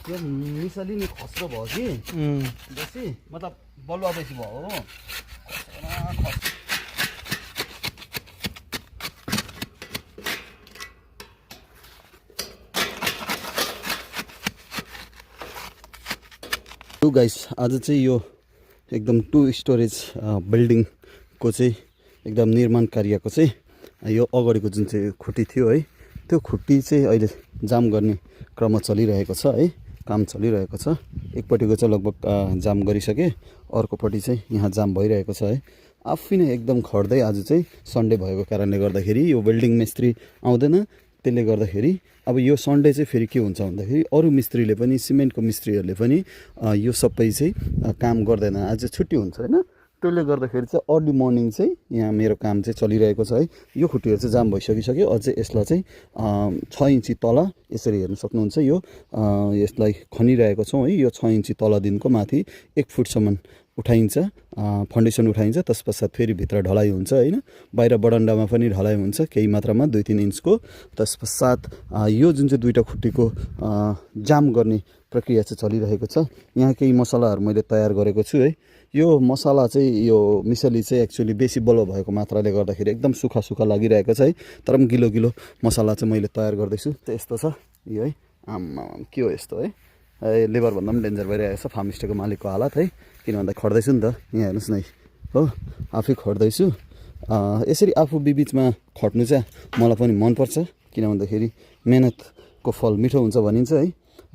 यो मिसली नि खस्रो भयो कि बेसी मतलब बलुवा बेसी भयो हो टु गाइस आज चाहिँ यो एकदम 2 स्टोरेज बिल्डिङ को चाहिँ एकदम निर्माण कार्यको चाहिँ यो अगाडिको जुन चाहिँ खुट्टी थियो है त्यो खुट्टी चाहिँ अहिले जाम गर्ने क्रम चलिरहेको छ है काम चलिरहेको छ एकपट्टिको चाहिँ लगभग जाम गरिसके अर्कोपट्टि चाहिँ यहाँ जाम भइरहेको छ है आफै नै एकदम खड्दै आज चाहिँ सन्डे भएको कारणले गर्दाखेरि यो बिल्डिङ मिस्त्री आउँदैन त्यसले गर्दाखेरि अब यो सन्डे चाहिँ फेरि के हुन्छ भन्दाखेरि अरू मिस्त्रीले पनि सिमेन्टको मिस्त्रीहरूले पनि यो सबै चाहिँ काम गर्दैन आज छुट्टी हुन्छ हैन त्यसले गर्दाखेरि चाहिँ अर्ली मर्निङ चाहिँ यहाँ मेरो काम चाहिँ चलिरहेको छ है यो खुट्टीहरू चाहिँ जाम भइसकिसक्यो अझै यसलाई चाहिँ 6 इन्ची तल यसरी हेर्न सक्नुहुन्छ यो यसलाई खनिरहेको छौँ है यो 6 इन्ची तलदेखिको माथि 1 फुटसम्म उठाइन्छ फाउन्डेसन उठाइन्छ त्यसपश्चात फेरि भित्र ढलाइ हुन्छ हैन बाहिर बरन्डामा पनि ढलाइ हुन्छ केही मात्रामा 2-3 इन्चको त्यसपश्चात यो जुन चाहिँ दुईटा खुट्टीको जाम गर्ने प्रक्रिया चाहिँ चलिरहेको छ यहाँ केही मसलाहरू मैले तयार गरेको छु है यो मसला चाहिँ यो मिसली चाहिँ एक्चुअली बेसी बलो भएको मात्राले गर्दाखेरि एकदम सुखा सुखा लागिरहेको छ है तर पनि गिलो गिलो मसला चाहिँ मैले तयार गर्दैछु त्यस्तो छ यो है आम्मा के हो यस्तो है लेबर भन्दा पनि डेन्जर भइरहेको छ फार्म स्टेको मालिकको हालत है किन भन्दा खड्दैछु नि त यहाँ हेर्नुहोस् न हो आफै खड्दैछु यसरी आफू बिचमा खट्नु चाहिँ मलाई पनि मनपर्छ किन भन्दाखेरि मेहनतको फल मिठो हुन्छ भनिन्छ है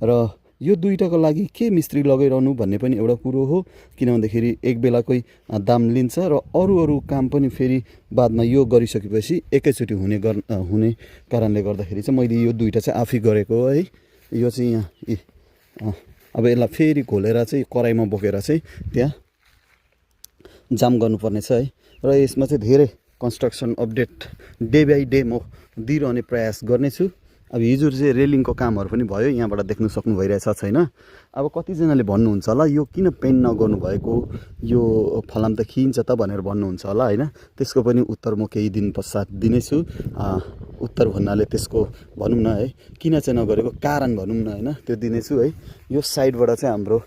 र यो दुईटाको लागि के मिस्त्री लगाइरहनु भन्ने पनि एउटा कुरो हो किन भन्दाखेरि एक बेलाकै दाम लिन्छ र अरू काम पनि फेरि बादमा यो गरिसकेपछि एकैचोटि हुने कारणले गर्दाखेरि चाहिँ मैले यो दुईटा चाहिँ आफै गरेको है यो चाहिँ यहाँ अब यसलाई फेरि घोलेर चाहिँ कराईमा बोकेर चाहिँ त्यहाँ जाम गर्नुपर्ने छ है र यसमा चाहिँ धेरै construction update day by day म दिइरहने प्रयास गर्नेछु अब हिजो चाहिँ रेलिङको कामहरू पनि भयो यहाँबाट देख्न सक्नु भइरहेछ छैन अब कतिजनाले भन्नुहुन्छ होला यो किन पेन्ट नगर्नु भएको यो फलाम त खिन्छ त भनेर भन्नुहुन्छ होला हैन त्यसको पनि उत्तर म केही दिन पश्चात दिनेछु उत्तर भन्नाले त्यसको भनौँ न है किन चाहिँ नगरेको कारण भनौँ न हैन त्यो दिनेछु है यो साइडबाट चाहिँ हाम्रो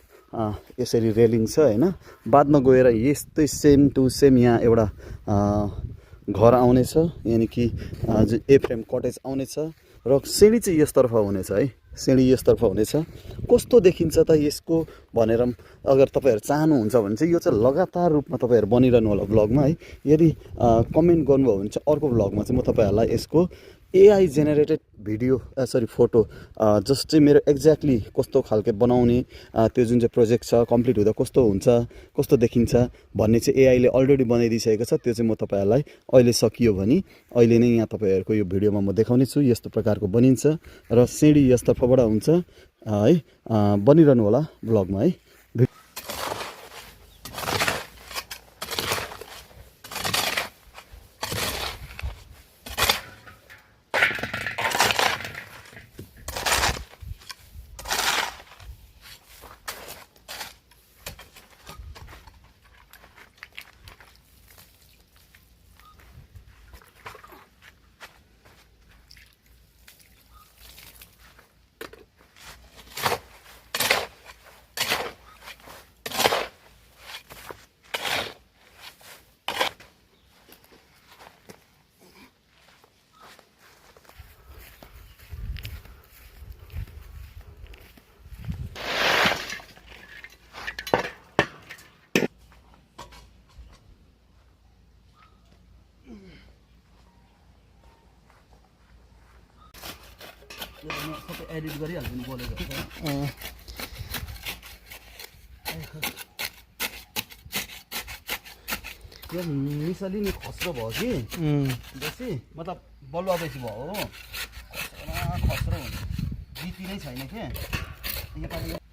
यसरी रेलिङ छ हैन बादमा गएर यस्तै सेम टु सेम यहाँ एउटा घर आउनेछ यानी कि ए फ्रेम कटेज आउनेछ र सिँढी चाहिँ यसतर्फ हुनेछ है सिँढी यसतर्फ हुनेछ कस्तो देखिन्छ त यसको भनेर अगर तपाईहरु चाहनुहुन्छ भने चाहिँ यो चाहिँ लगातार रूपमा तपाईहरु बनिरहनु होला ब्लगमा है यदि कमेन्ट गर्नुभयो भने चाहिँ अर्को ब्लगमा चाहिँ म तपाईहरुलाई यसको AI generated video photo just चाहिँ मेरो एक्ज्याक्टली कस्तो खालके बनाउने त्यो जुन चाहिँ प्रोजेक्ट छ कम्प्लिट हुँदा कस्तो हुन्छ कस्तो देखिन्छ भन्ने चाहिँ एआईले अलरेडी बनाइदिइसकेको छ त्यो चाहिँ म तपाईहरुलाई अहिले सकियो भने अहिले नै यहाँ तपाईहरुको यो भिडियोमा म देखाउने छु यस्तो प्रकारको बनिन्छ र सिँढी यसतर्फबाट हुन्छ है बनिरहनु होला ब्लगमा है सबै एडिट गरिहाल्छु नि बोलेको यो मिसली नि खस्रो भयो कि बेसी मतलब बलुवा बेसी भयो हो खस्रो हुन्छ बिती नै छैन के